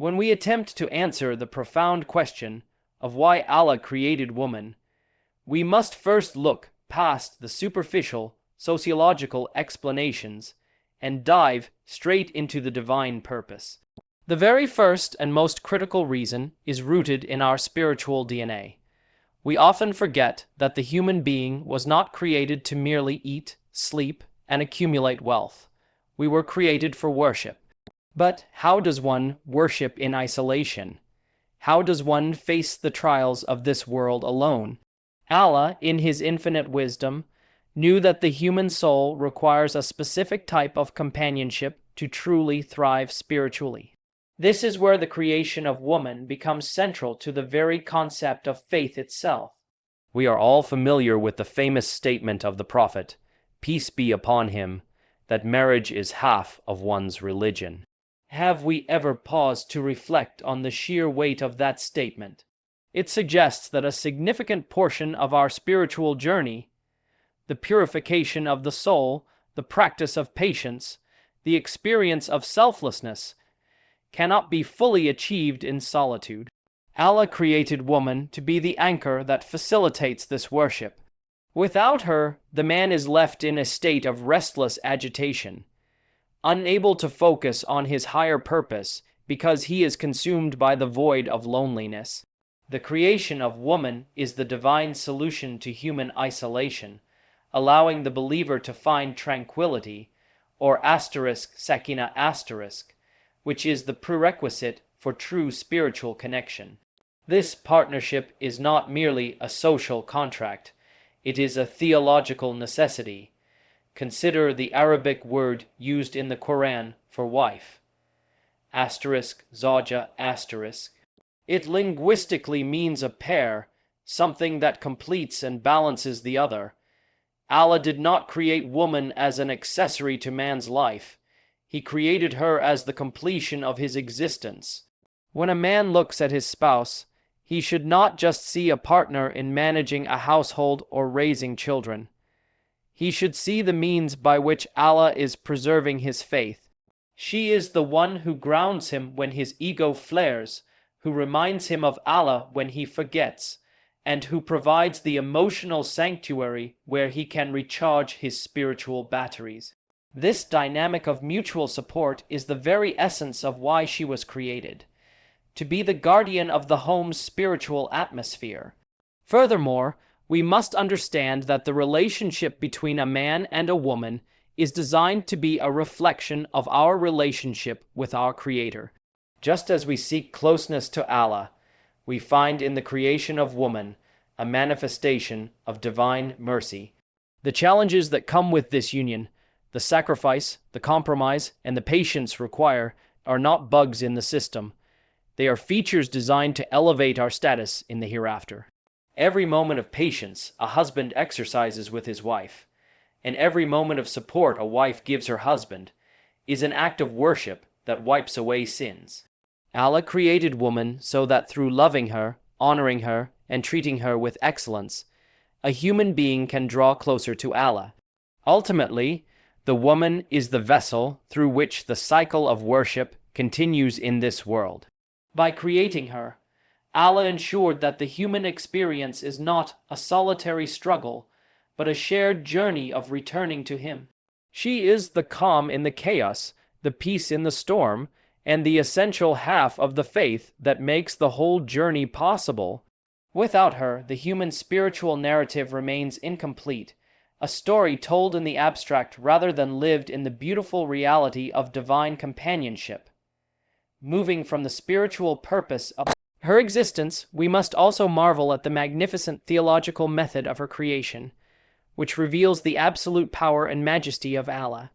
When we attempt to answer the profound question of why Allah created woman, we must first look past the superficial sociological explanations and dive straight into the divine purpose. The very first and most critical reason is rooted in our spiritual DNA. We often forget that the human being was not created to merely eat, sleep, and accumulate wealth. We were created for worship. But how does one worship in isolation? How does one face the trials of this world alone? Allah, in His infinite wisdom, knew that the human soul requires a specific type of companionship to truly thrive spiritually. This is where the creation of woman becomes central to the very concept of faith itself. We are all familiar with the famous statement of the Prophet, peace be upon him, that marriage is half of one's religion. Have we ever paused to reflect on the sheer weight of that statement? It suggests that a significant portion of our spiritual journey, the purification of the soul, the practice of patience, the experience of selflessness, cannot be fully achieved in solitude. Allah created woman to be the anchor that facilitates this worship. Without her, the man is left in a state of restless agitation, unable to focus on his higher purpose because he is consumed by the void of loneliness. The creation of woman is the divine solution to human isolation, allowing the believer to find tranquility, or **sakina**, which is the prerequisite for true spiritual connection. This partnership is not merely a social contract, it is a theological necessity. Consider the Arabic word used in the Quran for wife, **zawja**. It linguistically means a pair, something that completes and balances the other. Allah did not create woman as an accessory to man's life. He created her as the completion of his existence. When a man looks at his spouse, he should not just see a partner in managing a household or raising children. He should see the means by which Allah is preserving his faith. She is the one who grounds him when his ego flares, who reminds him of Allah when he forgets, and who provides the emotional sanctuary where he can recharge his spiritual batteries. This dynamic of mutual support is the very essence of why she was created, to be the guardian of the home's spiritual atmosphere. Furthermore, we must understand that the relationship between a man and a woman is designed to be a reflection of our relationship with our Creator. Just as we seek closeness to Allah, we find in the creation of woman a manifestation of divine mercy. The challenges that come with this union, the sacrifice, the compromise, and the patience required, are not bugs in the system. They are features designed to elevate our status in the hereafter. Every moment of patience a husband exercises with his wife, and every moment of support a wife gives her husband, is an act of worship that wipes away sins. Allah created woman so that through loving her, honoring her, and treating her with excellence, a human being can draw closer to Allah. Ultimately, the woman is the vessel through which the cycle of worship continues in this world. By creating her, Allah ensured that the human experience is not a solitary struggle, but a shared journey of returning to Him. She is the calm in the chaos, the peace in the storm, and the essential half of the faith that makes the whole journey possible. Without her, the human spiritual narrative remains incomplete, a story told in the abstract rather than lived in the beautiful reality of divine companionship. Moving from the spiritual purpose of her existence, we must also marvel at the magnificent theological method of her creation, which reveals the absolute power and majesty of Allah.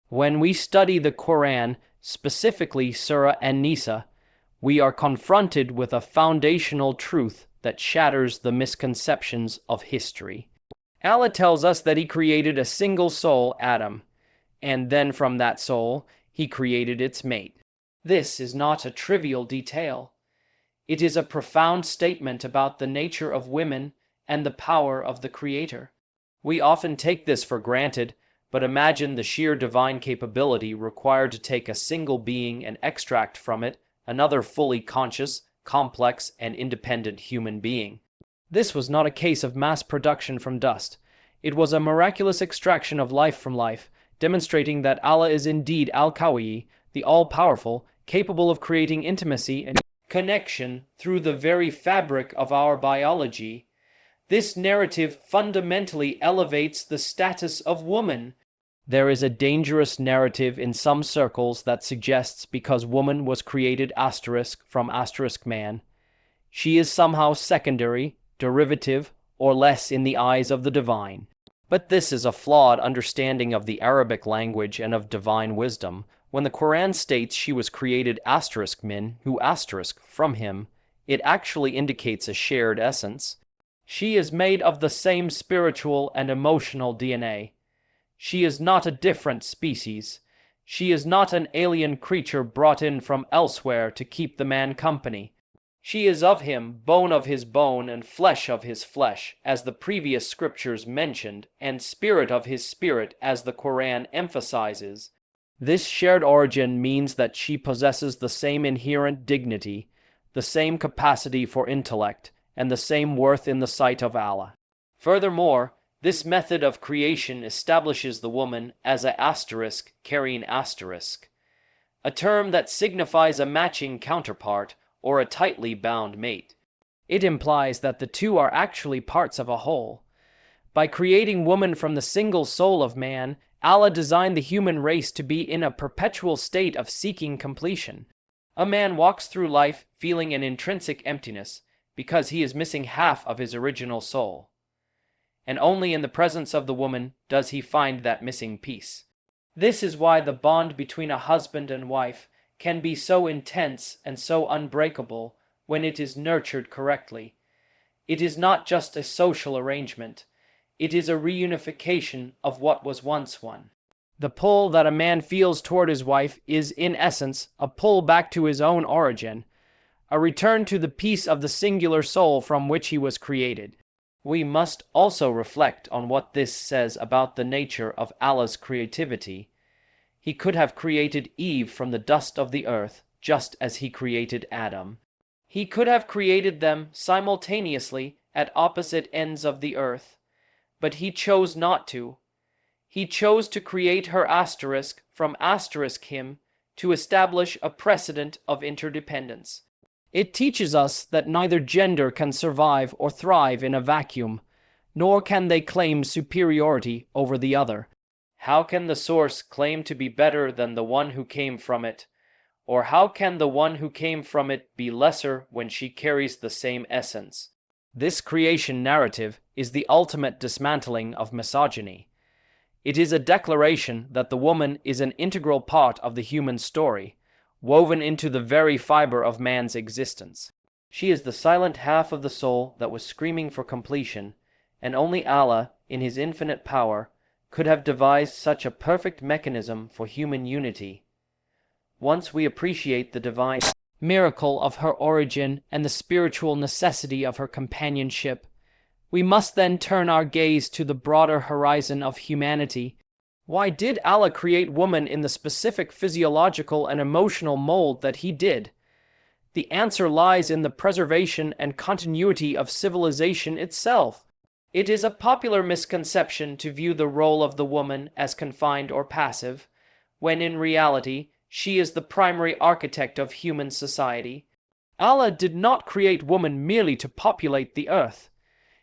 When we study the Quran, specifically Surah An-Nisa, we are confronted with a foundational truth that shatters the misconceptions of history. Allah tells us that He created a single soul, Adam, and then from that soul, He created its mate. This is not a trivial detail. It is a profound statement about the nature of women and the power of the Creator. We often take this for granted, but imagine the sheer divine capability required to take a single being and extract from it another fully conscious, complex, and independent human being. This was not a case of mass production from dust. It was a miraculous extraction of life from life, demonstrating that Allah is indeed Al-Qawi, the all-powerful, capable of creating intimacy and connection through the very fabric of our biology. This narrative fundamentally elevates the status of woman. There is a dangerous narrative in some circles that suggests because woman was created from man, she is somehow secondary, derivative, or less in the eyes of the divine. But this is a flawed understanding of the Arabic language and of divine wisdom. When the Quran states she was created min, who from him, it actually indicates a shared essence. She is made of the same spiritual and emotional DNA. She is not a different species. She is not an alien creature brought in from elsewhere to keep the man company. She is of him, bone of his bone and flesh of his flesh, as the previous scriptures mentioned, and spirit of his spirit, as the Quran emphasizes. This shared origin means that she possesses the same inherent dignity, the same capacity for intellect, and the same worth in the sight of Allah. Furthermore, this method of creation establishes the woman as a asterisk carrying asterisk, a term that signifies a matching counterpart or a tightly bound mate. It implies that the two are actually parts of a whole. By creating woman from the single soul of man, Allah designed the human race to be in a perpetual state of seeking completion. A man walks through life feeling an intrinsic emptiness because he is missing half of his original soul. And only in the presence of the woman does he find that missing piece. This is why the bond between a husband and wife can be so intense and so unbreakable when it is nurtured correctly. It is not just a social arrangement. It is a reunification of what was once one. The pull that a man feels toward his wife is, in essence, a pull back to his own origin, a return to the piece of the singular soul from which he was created. We must also reflect on what this says about the nature of Allah's creativity. He could have created Eve from the dust of the earth, just as he created Adam. He could have created them simultaneously at opposite ends of the earth, but he chose not to. He chose to create her from him to establish a precedent of interdependence. It teaches us that neither gender can survive or thrive in a vacuum, nor can they claim superiority over the other. How can the source claim to be better than the one who came from it? Or how can the one who came from it be lesser when she carries the same essence? This creation narrative is the ultimate dismantling of misogyny. It is a declaration that the woman is an integral part of the human story, woven into the very fiber of man's existence. She is the silent half of the soul that was screaming for completion, and only Allah, in his infinite power, could have devised such a perfect mechanism for human unity. Once we appreciate the divine miracle of her origin and the spiritual necessity of her companionship, we must then turn our gaze to the broader horizon of humanity. Why did Allah create woman in the specific physiological and emotional mold that he did? The answer lies in the preservation and continuity of civilization itself. It is a popular misconception to view the role of the woman as confined or passive, when in reality she is the primary architect of human society. Allah did not create woman merely to populate the earth.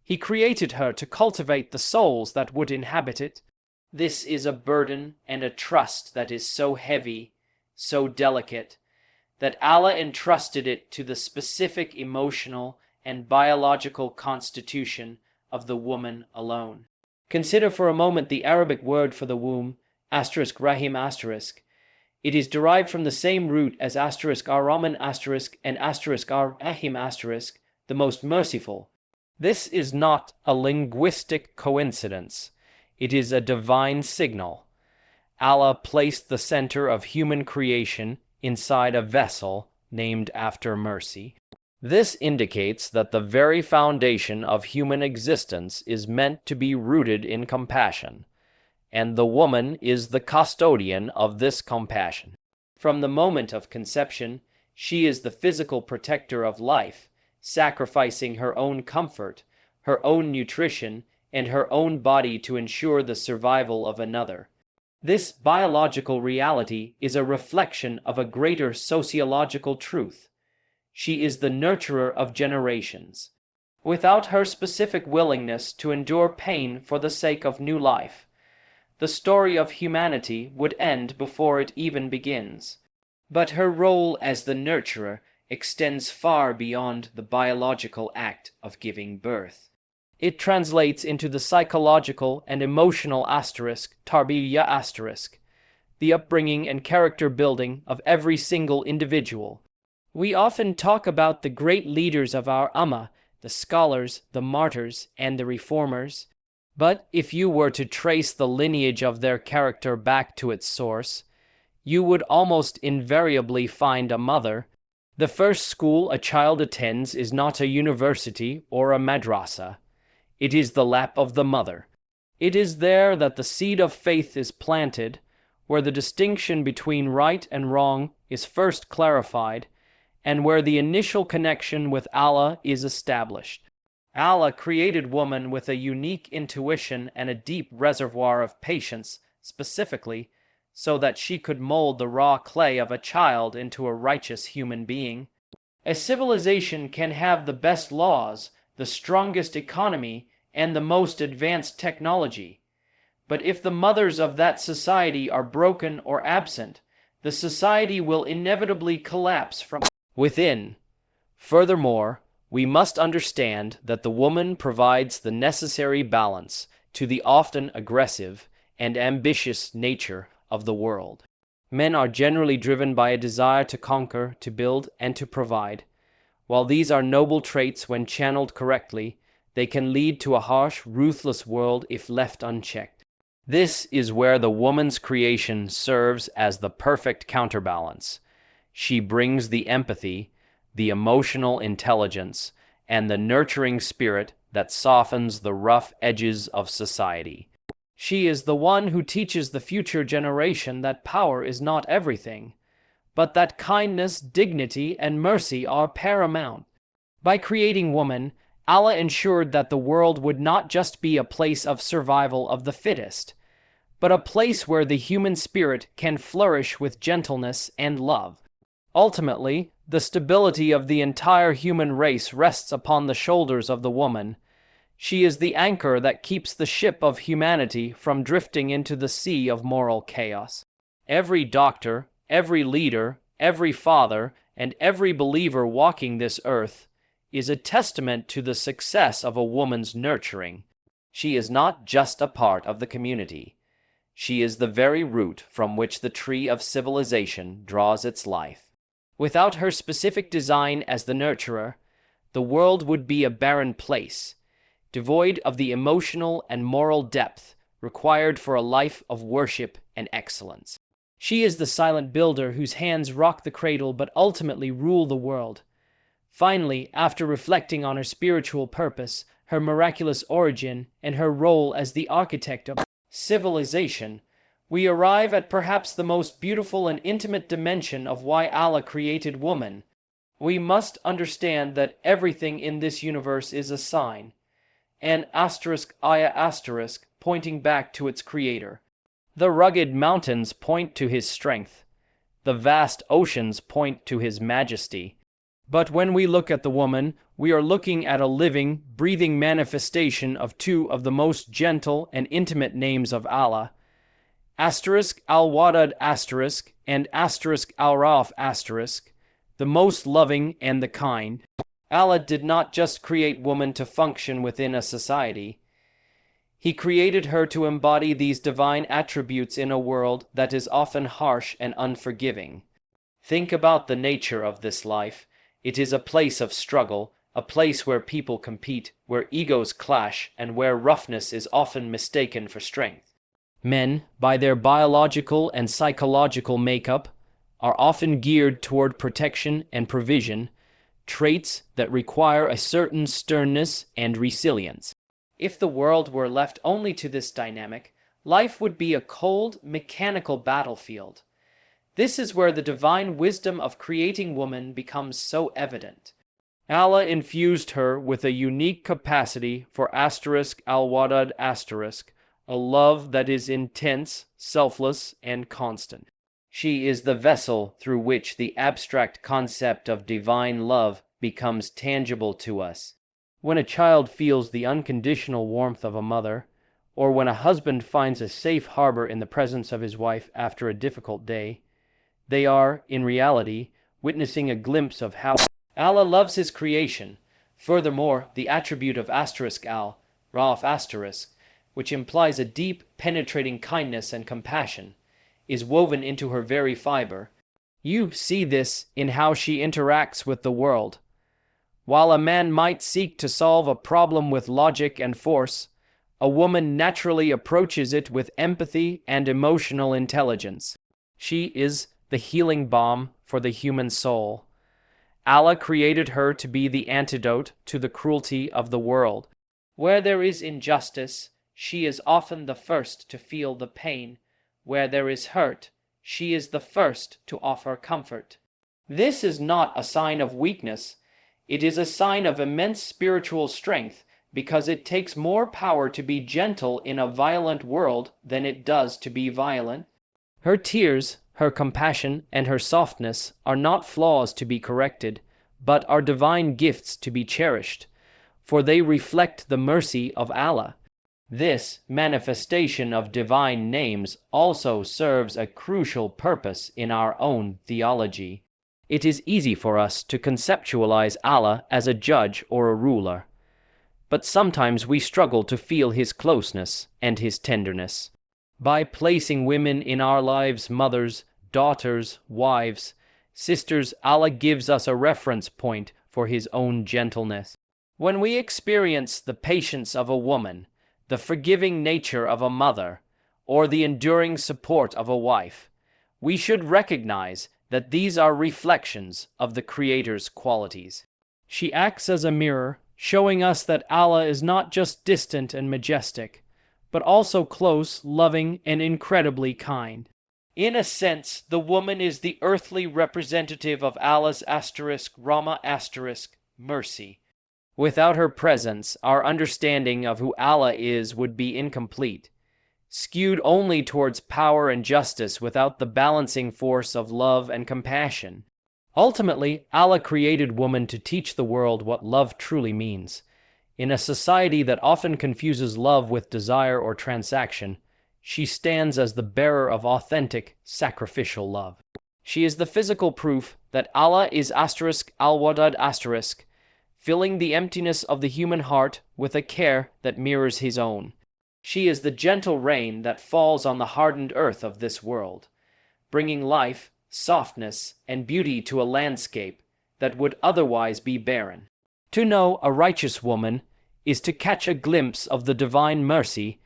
He created her to cultivate the souls that would inhabit it. This is a burden and a trust that is so heavy, so delicate, that Allah entrusted it to the specific emotional and biological constitution of the woman alone. Consider for a moment the Arabic word for the womb, *rahim*. It is derived from the same root as *ar-Rahman* and *ar-Rahim*, the most merciful. This is not a linguistic coincidence. It is a divine signal. Allah placed the center of human creation inside a vessel named after mercy. This indicates that the very foundation of human existence is meant to be rooted in compassion, and the woman is the custodian of this compassion. From the moment of conception, She is the physical protector of life, sacrificing her own comfort, her own nutrition, and her own body to ensure the survival of another. This biological reality is a reflection of a greater sociological truth. She is the nurturer of generations. Without her specific willingness to endure pain for the sake of new life, the story of humanity would end before it even begins. But her role as the nurturer extends far beyond the biological act of giving birth. It translates into the psychological and emotional tarbiyya, the upbringing and character building of every single individual. We often talk about the great leaders of our ummah, the scholars, the martyrs, and the reformers. But if you were to trace the lineage of their character back to its source, you would almost invariably find a mother. The first school a child attends is not a university or a madrasa. It is the lap of the mother. It is there that the seed of faith is planted, where the distinction between right and wrong is first clarified, and where the initial connection with Allah is established. Allah created woman with a unique intuition and a deep reservoir of patience, specifically, so that she could mold the raw clay of a child into a righteous human being. A civilization can have the best laws, the strongest economy, and the most advanced technology. But if the mothers of that society are broken or absent, the society will inevitably collapse from within. Furthermore, we must understand that the woman provides the necessary balance to the often aggressive and ambitious nature of the world. Men are generally driven by a desire to conquer, to build, and to provide. While these are noble traits when channeled correctly, they can lead to a harsh, ruthless world if left unchecked. This is where the woman's creation serves as the perfect counterbalance. She brings the empathy, the emotional intelligence, and the nurturing spirit that softens the rough edges of society. She is the one who teaches the future generation that power is not everything, but that kindness, dignity, and mercy are paramount. By creating woman, Allah ensured that the world would not just be a place of survival of the fittest, but a place where the human spirit can flourish with gentleness and love. Ultimately, the stability of the entire human race rests upon the shoulders of the woman. She is the anchor that keeps the ship of humanity from drifting into the sea of moral chaos. Every doctor, every leader, every father, and every believer walking this earth is a testament to the success of a woman's nurturing. She is not just a part of the community. She is the very root from which the tree of civilization draws its life. Without her specific design as the nurturer, the world would be a barren place, devoid of the emotional and moral depth required for a life of worship and excellence. She is the silent builder whose hands rock the cradle but ultimately rule the world. Finally, after reflecting on her spiritual purpose, her miraculous origin, and her role as the architect of civilization, we arrive at perhaps the most beautiful and intimate dimension of why Allah created woman. We must understand that everything in this universe is a sign, an ayah pointing back to its creator. The rugged mountains point to his strength. The vast oceans point to his majesty. But when we look at the woman, we are looking at a living, breathing manifestation of two of the most gentle and intimate names of Allah, Al-Wadad and Al-Raf, the most loving and the kind. Allah did not just create woman to function within a society. He created her to embody these divine attributes in a world that is often harsh and unforgiving. Think about the nature of this life. It is a place of struggle, a place where people compete, where egos clash, and where roughness is often mistaken for strength. Men, by their biological and psychological makeup, are often geared toward protection and provision, traits that require a certain sternness and resilience. If the world were left only to this dynamic, life would be a cold, mechanical battlefield. This is where the divine wisdom of creating woman becomes so evident. Allah infused her with a unique capacity for al-wadad a love that is intense, selfless, and constant. She is the vessel through which the abstract concept of divine love becomes tangible to us. When a child feels the unconditional warmth of a mother, or when a husband finds a safe harbor in the presence of his wife after a difficult day, they are, in reality, witnessing a glimpse of how Allah loves his creation. Furthermore, the attribute of Raf*, which implies a deep, penetrating kindness and compassion, is woven into her very fiber. You see this in how she interacts with the world. While a man might seek to solve a problem with logic and force, a woman naturally approaches it with empathy and emotional intelligence. She is the healing balm for the human soul. Allah created her to be the antidote to the cruelty of the world. Where there is injustice, she is often the first to feel the pain. Where there is hurt, she is the first to offer comfort. This is not a sign of weakness. It is a sign of immense spiritual strength, because it takes more power to be gentle in a violent world than it does to be violent. Her tears, her compassion, and her softness are not flaws to be corrected, but are divine gifts to be cherished, for they reflect the mercy of Allah. This manifestation of divine names also serves a crucial purpose in our own theology. It is easy for us to conceptualize Allah as a judge or a ruler, but sometimes we struggle to feel his closeness and his tenderness. By placing women in our lives, mothers, daughters, wives, sisters, Allah gives us a reference point for his own gentleness. When we experience the patience of a woman, the forgiving nature of a mother, or the enduring support of a wife, we should recognize that these are reflections of the Creator's qualities. She acts as a mirror, showing us that Allah is not just distant and majestic, but also close, loving, and incredibly kind. In a sense, the woman is the earthly representative of Allah's Rama mercy. Without her presence, our understanding of who Allah is would be incomplete, skewed only towards power and justice without the balancing force of love and compassion. Ultimately, Allah created woman to teach the world what love truly means. In a society that often confuses love with desire or transaction, she stands as the bearer of authentic, sacrificial love. She is the physical proof that Allah is al-wadad filling the emptiness of the human heart with a care that mirrors his own. She is the gentle rain that falls on the hardened earth of this world, bringing life, softness, and beauty to a landscape that would otherwise be barren. To know a righteous woman is to catch a glimpse of the divine mercy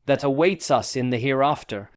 that awaits us in the hereafter.